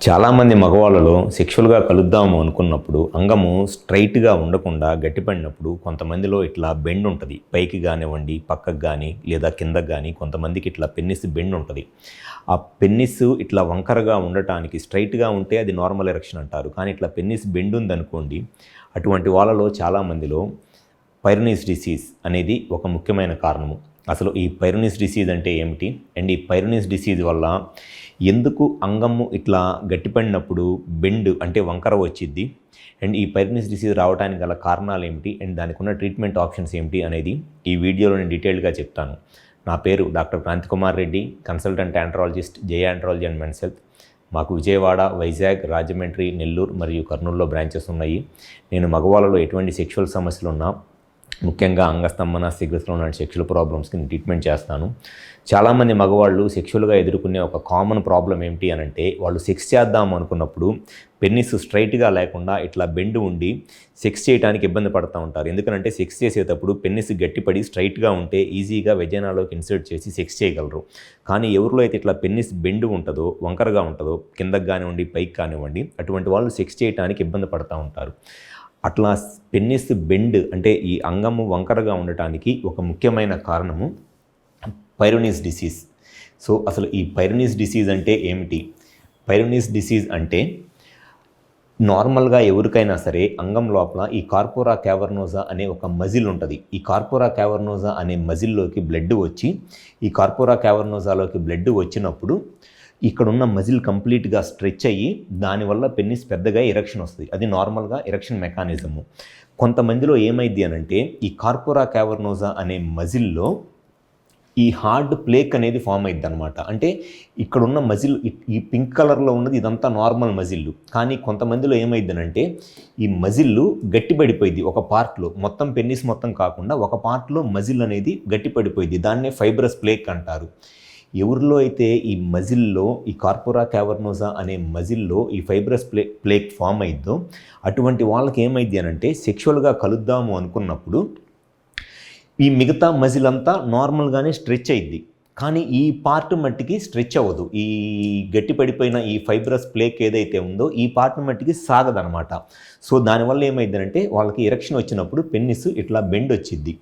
చాలామంది మగవాళ్ళలో సెక్షువల్గా కలుద్దాము అనుకున్నప్పుడు అంగము స్ట్రైట్గా ఉండకుండా గట్టిపడినప్పుడు కొంతమందిలో ఇట్లా బెండ్ ఉంటుంది. పైకి కానివ్వండి, పక్కకు కానీ లేదా కిందకు కానీ కొంతమందికి ఇట్లా పెన్నిస్ బెండ్ ఉంటుంది. ఆ పెన్నిస్ ఇట్లా వంకరగా ఉండటానికి స్ట్రైట్గా ఉంటే అది నార్మల్ ఎరెక్షన్ అంటారు. కానీ ఇట్లా పెన్నిస్ బెండ్ ఉందనుకోండి, అటువంటి వాళ్ళలో చాలామందిలో పైరోనిస్ డిసీజ్ అనేది ఒక ముఖ్యమైన కారణము. అసలు ఈ పైరోనిస్ డిసీజ్ అంటే ఏమిటి అండ్ ఈ పైరోనిస్ డిసీజ్ వల్ల ఎందుకు అంగము ఇట్లా గట్టిపడినప్పుడు బెండ్ అంటే వంకర వచ్చిద్ది అండ్ ఈ పైరోనిస్ డిసీజ్ రావడానికి గల కారణాలు ఏమిటి అండ్ దానికి ఉన్న ట్రీట్మెంట్ ఆప్షన్స్ ఏమిటి అనేది ఈ వీడియోలో నేను డీటెయిల్గా చెప్తాను. నా పేరు doctor Kranthi Kumar Reddy, consultant andrologist, J andrology and men's health. మాకు విజయవాడ, వైజాగ్, రాజమండ్రి, నెల్లూరు మరియు కర్నూలులో బ్రాంచెస్ ఉన్నాయి. నేను మగవాళ్ళలో ఎటువంటి సెక్షువల్ సమస్యలు ఉన్నా, ముఖ్యంగా అంగస్తంభన, శీఘ్రస్రావం లాంటి సెక్షువల్ ప్రాబ్లమ్స్కి నేను ట్రీట్మెంట్ చేస్తాను. చాలామంది మగవాళ్ళు సెక్షువల్గా ఎదుర్కొనే ఒక కామన్ ప్రాబ్లం ఏమిటి అని అంటే, వాళ్ళు సెక్స్ చేద్దాం అనుకున్నప్పుడు పెన్నిస్ స్ట్రైట్గా లేకుండా ఇట్లా బెండ్ ఉండి సెక్స్ చేయడానికి ఇబ్బంది పడుతూ ఉంటారు. ఎందుకంటే సెక్స్ చేసేటప్పుడు పెన్నిస్ గట్టిపడి స్ట్రైట్గా ఉంటే ఈజీగా వెజైనాలోకి ఇన్సర్ట్ చేసి సెక్స్ చేయగలరు. కానీ ఎవరిలో అయితే ఇట్లా పెన్నిస్ బెండ్ ఉంటుందో, వంకరగా ఉంటుందో, కిందకు కానివ్వండి, పైకి కానివ్వండి, అటువంటి వాళ్ళు సెక్స్ చేయడానికి ఇబ్బంది పడుతూ ఉంటారు. అట్లా పెన్నిస్ బెండ్ అంటే ఈ అంగము వంకరగా ఉండటానికి ఒక ముఖ్యమైన కారణము పైరోనిస్ డిసీజ్. సో అసలు ఈ పైరోనిస్ డిసీజ్ అంటే ఏమిటి? పైరోనిస్ డిసీజ్ అంటే నార్మల్గా ఎవరికైనా సరే అంగం లోపల ఈ కార్పోరా క్యావర్నోజా అనే ఒక మజిల్ ఉంటుంది. ఈ కార్పోరా క్యావర్నోజా అనే మజిల్లోకి బ్లడ్ వచ్చి, ఈ కార్పోరా క్యావర్నోజాలోకి బ్లడ్ వచ్చినప్పుడు ఇక్కడున్న మజిల్ కంప్లీట్గా స్ట్రెచ్ అయ్యి దానివల్ల పెన్నిస్ పెద్దగా ఎరెక్షన్ వస్తుంది. అది నార్మల్గా ఎరెక్షన్ మెకానిజము. కొంతమందిలో ఏమైంది అనంటే ఈ కార్పోరా క్యావర్నోజా అనే మజిల్లో ఈ హార్డ్ ప్లేక్ అనేది ఫామ్ అయింది అనమాట. అంటే ఇక్కడున్న మజిల్ ఈ పింక్ కలర్లో ఉన్నది ఇదంతా నార్మల్ మజిల్. కానీ కొంతమందిలో ఏమైందనంటే ఈ మజిల్ గట్టిపడిపోయింది ఒక పార్ట్లో, మొత్తం పెన్నిస్ మొత్తం కాకుండా ఒక పార్ట్లో మజిల్ అనేది గట్టిపడిపోయింది. దాన్నే ఫైబ్రస్ ప్లేక్ అంటారు. ఎవరిలో అయితే ఈ మజిల్లో ఈ కార్పోరా క్యావర్నోజా అనే మజిల్లో ఈ ఫైబ్రస్ ప్లేక్ ఫామ్ అయిద్దో అటువంటి వాళ్ళకి ఏమైంది అనంటే సెక్షువల్గా కలుద్దాము అనుకున్నప్పుడు ఈ మిగతా మజిల్ అంతా నార్మల్గానే స్ట్రెచ్ అయింది. కానీ ఈ పార్ట్ మట్టికి స్ట్రెచ్ అవ్వదు. ఈ గట్టిపడిపోయిన ఈ ఫైబ్రస్ ప్లేక్ ఏదైతే ఉందో ఈ పార్ట్ మట్టికి సాగదనమాట. సో దానివల్ల ఏమైందంటే వాళ్ళకి ఎరెక్షన్ వచ్చినప్పుడు పెన్నిస్ ఇట్లా బెండ్ వచ్చిద్ది.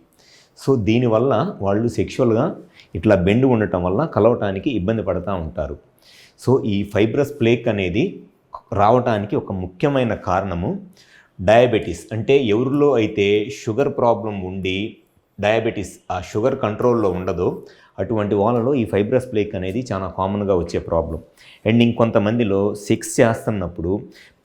సో దీనివల్ల వాళ్ళు సెక్షువల్గా ఇట్లా బెండ్ ఉండటం వల్ల కలవటానికి ఇబ్బంది పడుతూ ఉంటారు. సో ఈ ఫైబ్రస్ ప్లేక్ అనేది రావటానికి ఒక ముఖ్యమైన కారణము డయాబెటీస్. అంటే ఎవరిలో అయితే షుగర్ ప్రాబ్లం ఉండి డయాబెటీస్ ఆ షుగర్ కంట్రోల్లో ఉండదో అటువంటి వాళ్ళలో ఈ ఫైబ్రస్ ప్లేక్ అనేది చాలా కామన్గా వచ్చే ప్రాబ్లం. అండ్ ఇంకొంతమందిలో సెక్స్ చేస్తున్నప్పుడు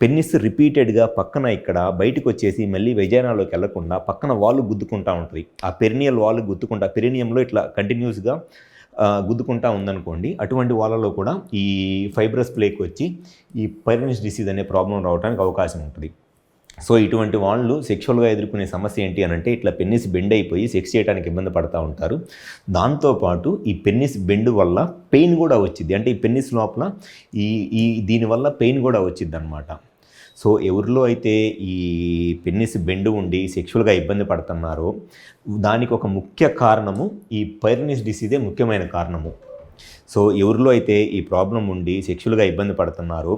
పెన్నిస్ రిపీటెడ్గా పక్కన ఇక్కడ బయటకు వచ్చేసి మళ్ళీ వెజైనాలోకి వెళ్లకుండా పక్కన వాలు గుద్దుకుంటూ ఉంటుంది. ఆ పెరినియల్ వాలు గుద్దుకుంటా పెరినియంలో ఇట్లా కంటిన్యూస్గా గుద్దుకుంటా ఉందనుకోండి, అటువంటి వాళ్ళలో కూడా ఈ ఫైబ్రస్ ప్లేక్ వచ్చి ఈ పైరోనిస్ డిసీజ్ అనే ప్రాబ్లం రావడానికి అవకాశం ఉంటుంది. సో ఇటువంటి వాళ్ళు సెక్షువల్గా ఎదుర్కొనే సమస్య ఏంటి అని అంటే ఇట్లా పెన్నిస్ బెండ్ అయిపోయి సెక్స్ చేయడానికి ఇబ్బంది పడుతూ ఉంటారు. దాంతోపాటు ఈ పెన్నిస్ బెండ్ వల్ల పెయిన్ కూడా వచ్చింది. అంటే ఈ పెన్నిస్ లోపల ఈ దీనివల్ల పెయిన్ కూడా వచ్చింది అనమాట. సో ఎవరిలో అయితే ఈ పెన్నిస్ బెండ్ ఉండి సెక్షువల్గా ఇబ్బంది పడుతున్నారో దానికి ఒక ముఖ్య కారణము ఈ పైరోనిస్ డిసీజే ముఖ్యమైన కారణము. సో ఎవరిలో అయితే ఈ ప్రాబ్లం ఉండి సెక్షువల్గా ఇబ్బంది పడుతున్నారో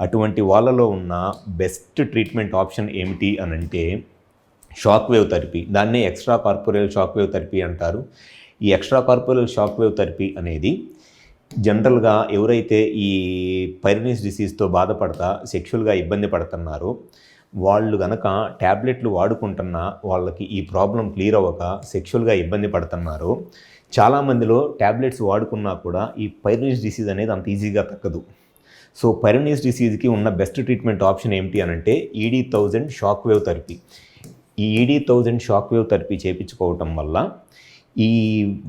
అటువంటి వాళ్ళలో ఉన్న బెస్ట్ ట్రీట్మెంట్ ఆప్షన్ ఏమిటి అని అంటే షాక్ వేవ్ థెరపీ. దాన్నే extra corporeal shock wave therapy అంటారు. ఈ extra corporeal shock wave therapy అనేది జనరల్గా ఎవరైతే ఈ పైరోనిస్ డిసీజ్తో బాధపడతా సెక్షువల్గా ఇబ్బంది పడుతున్నారో వాళ్ళు కనుక ట్యాబ్లెట్లు వాడుకుంటున్నా వాళ్ళకి ఈ ప్రాబ్లం క్లియర్ అవ్వక సెక్షువల్గా ఇబ్బంది పడుతున్నారో చాలామందిలో ట్యాబ్లెట్స్ వాడుకున్నా కూడా ఈ పైరోనిస్ డిసీజ్ అనేది అంత ఈజీగా తగ్గదు. సో పైరోనిస్ డిసీజ్కి ఉన్న బెస్ట్ ట్రీట్మెంట్ ఆప్షన్ ఏమిటి అని అంటే ED1000 షాక్ వేవ్ థెరపీ. ఈ ED1000 షాక్ వేవ్ థెరపీ చేయించుకోవటం వల్ల ఈ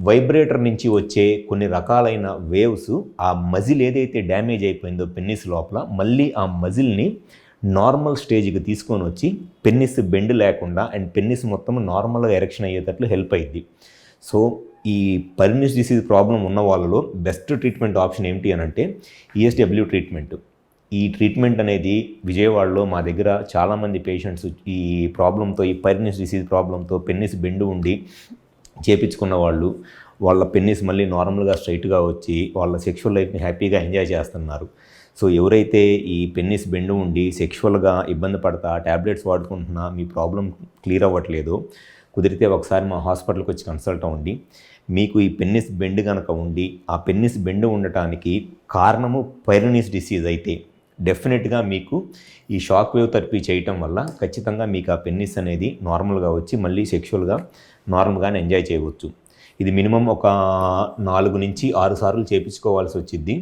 వైబ్రేటర్ నుంచి వచ్చే కొన్ని రకాలైన వేవ్స్ ఆ మజిల్ ఏదైతే డ్యామేజ్ అయిపోయిందో పెన్నిస్ లోపల మళ్ళీ ఆ మజిల్ని నార్మల్ స్టేజ్కి తీసుకొని వచ్చి పెన్నిస్ బెండ్ లేకుండా అండ్ పెన్నిస్ మొత్తం నార్మల్గా ఎరెక్షన్ అయ్యేటట్లు హెల్ప్ అయ్యిద్ది. సో ఈ పైరోనిస్ డిసీజ్ ప్రాబ్లం ఉన్న వాళ్ళలో బెస్ట్ ట్రీట్మెంట్ ఆప్షన్ ఏమిటి అని అంటే ESW ట్రీట్మెంట్. ఈ ట్రీట్మెంట్ అనేది విజయవాడలో మా దగ్గర చాలామంది పేషెంట్స్ ఈ ప్రాబ్లంతో ఈ పైరోనిస్ డిసీజ్ ప్రాబ్లంతో పెన్నిస్ బెండ్ ఉండి చేపించుకున్న వాళ్ళు వాళ్ళ పెన్నిస్ మళ్ళీ నార్మల్గా స్ట్రైట్గా వచ్చి వాళ్ళ సెక్షువల్ లైఫ్ని హ్యాపీగా ఎంజాయ్ చేస్తున్నారు. సో ఎవరైతే ఈ పెన్నిస్ బెండ్ ఉండి సెక్షువల్గా ఇబ్బంది పడతా ట్యాబ్లెట్స్ వాడుకుంటున్నా మీ ప్రాబ్లం క్లియర్ అవ్వట్లేదు, కుదిరితే ఒకసారి మా హాస్పిటల్కి వచ్చి కన్సల్ట్ అవ్వండి. మీకు ఈ పెన్నిస్ బెండ్ కనుక ఉండి ఆ పెన్నిస్ బెండ్ ఉండటానికి కారణము పైరోనిస్ డిసీజ్ అయితే డెఫినెట్గా మీకు ఈ షాక్ వేవ్ థెరపీ చేయటం వల్ల ఖచ్చితంగా మీకు ఆ పెన్నిస్ అనేది నార్మల్గా వచ్చి మళ్ళీ సెక్షువల్గా నార్మల్గానే ఎంజాయ్ చేయవచ్చు. ఇది మినిమం ఒక 4 నుంచి 6 సార్లు చేయించుకోవాల్సి వచ్చింది.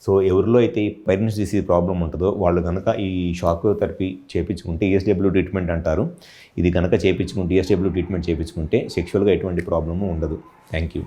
సో ఎవరిలో అయితే ఈ పైరోనిస్ డిసీజ్ ప్రాబ్లం ఉంటుందో వాళ్ళు కనుక ఈ షాక్ వేవ్ థెరపీ చేయించుకుంటే ESW ట్రీట్మెంట్ అంటారు, ఇది కనుక చేయించుకుంటే ESW ట్రీట్మెంట్ చేయించుకుంటే సెక్షువల్గా ఎటువంటి ప్రాబ్లము ఉండదు. Thank you.